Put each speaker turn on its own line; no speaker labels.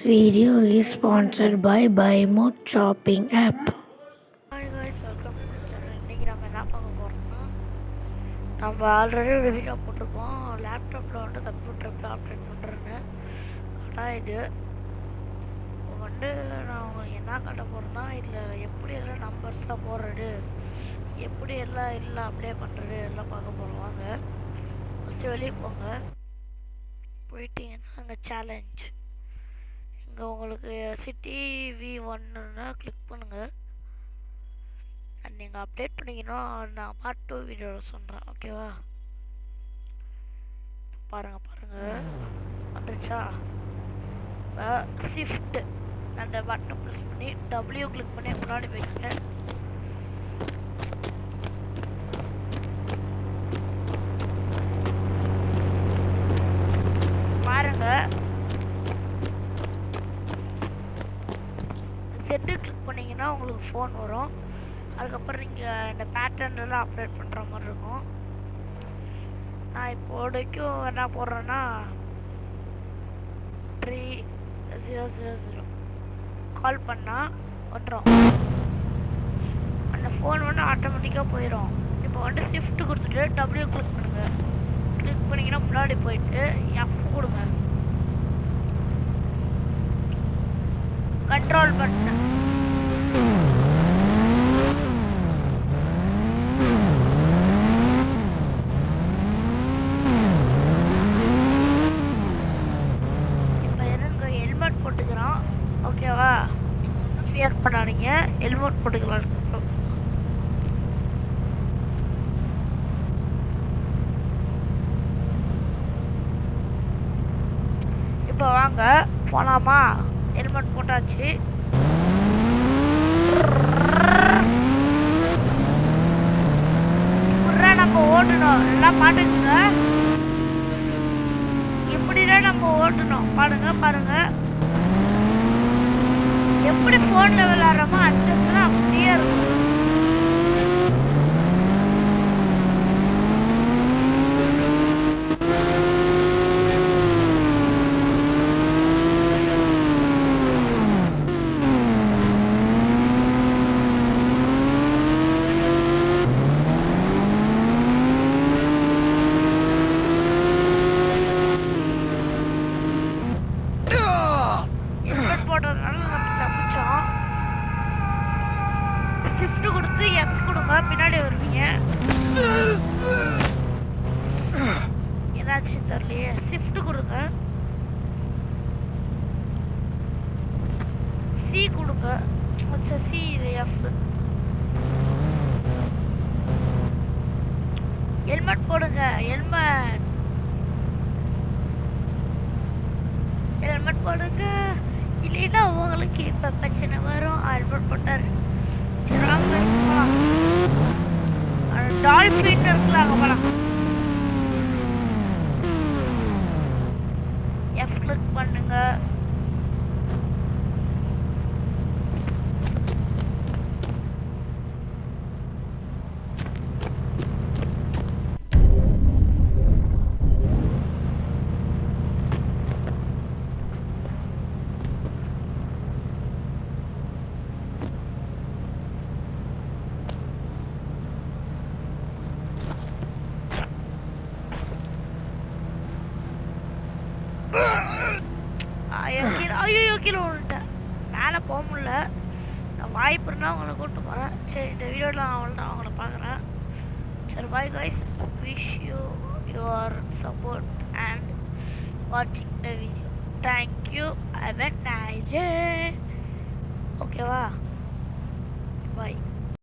video is sponsored by BuyMode shopping app.
Hi guys, welcome to the channel. இன்னைக்கு நம்ம என்ன பார்க்க போறோம்னா, நம்ம ஆல்ரெடி ஒரு வீடியோ போட்டிருப்போம் லேப்டாப்பில் வந்து கம்ப்யூட்டர் எப்படி ஆப்ரேட் பண்ணுறேன்னு. அதான் இது நான் உங்களுக்கு என்ன காட்ட போகிறேன்னா, இதில் எப்படி எல்லாம் நம்பர்ஸ்லாம் போடுறது, எப்படி எல்லாம் அப்ளை பண்ணுறது எல்லாம் பார்க்க போகிறோம். வாங்க ஃபஸ்ட்டு வெளியே போயிட்டீங்கன்னா அங்கே சேலஞ்ச், இங்கே உங்களுக்கு சிட்டி V1ன்னா கிளிக் பண்ணுங்கள். அண்ட் நீங்கள் அப்டேட் பண்ணிக்கணும். நான் பார்ட் 2 வீடியோவில் சொல்கிறேன், ஓகேவா? பாருங்கள் வந்துருச்சா? ஷிஃப்ட் அந்த பட்டனை ப்ரெஸ் பண்ணி W கிளிக் பண்ணி முன்னாடி வைக்க. பாருங்கள், செட்டு கிளிக் பண்ணிங்கன்னா உங்களுக்கு ஃபோன் வரும். அதுக்கப்புறம் நீங்கள் இந்த பேட்டர்ன்லாம் அப்டேட் பண்ணுற மாதிரி இருக்கும். நான் இப்போதைக்கும் என்ன போடுறேன்னா 3000 கால் பண்ணால் வந்துடும். அந்த ஃபோன் வந்து ஆட்டோமேட்டிக்காக போயிடும். இப்போ வந்து ஷிஃப்ட் கொடுத்துட்டு W கிளிக் பண்ணுங்கள். கிளிக் பண்ணிங்கன்னா முன்னாடி போயிட்டு F கொடுங்க. கண்ட்ரோல் பட்டன் போட்டுக்கிறோம், ஓகேவா? நீங்கள் ஒன்றும் ஃபியர் பண்ணாதீங்க, ஹெல்மெட் போட்டுக்கலாம். இப்போ வாங்க போகலாமா? ஹெல்மெட் போட்டாச்சு. இப்படிதான் நம்ம ஓட்டணும், எல்லாம் பாட்டுக்குங்க. இப்படிதான் நம்ம ஓட்டணும், பாருங்க. எப்படி ஃபோனில் விளாட்றோமோ அட்ஜஸ்ட்லாம் அப்படியே இருக்கும். ஷிஃப்ட் கொடுத்து F கொடுங்க, பின்னாடி வருவீங்க. என்னாச்சுன்னு தெரியலையே. ஷிஃப்ட் கொடுங்க, C கொடுங்க. C இது F. ஹெல்மெட் போடுங்க, ஹெல்மெட் போடுங்க. இல்லைன்னா உங்களுக்கு இப்போ பிரச்சனை வரும். ஹெல்மெட் போட்டார். சரி வாங்க போகலாம். டால்ஃபின் இருக்குல்ல, அங்கே போகலாம். F கிளிக் பண்ணுங்க. ஐயோ கீழே விழுந்துட்டேன். மேலே போக முடியல. நான் வாய்ப்பு இருந்தால் அவங்கள கூப்பிட்டு போகிறேன். சரி, இந்த வீடியோவில் நான் அவங்கள பார்க்குறேன். சரி, bye guys. Wish you your support and வாட்சிங் the video. Thank you. Have a nice day. ஓகேவா? பாய்.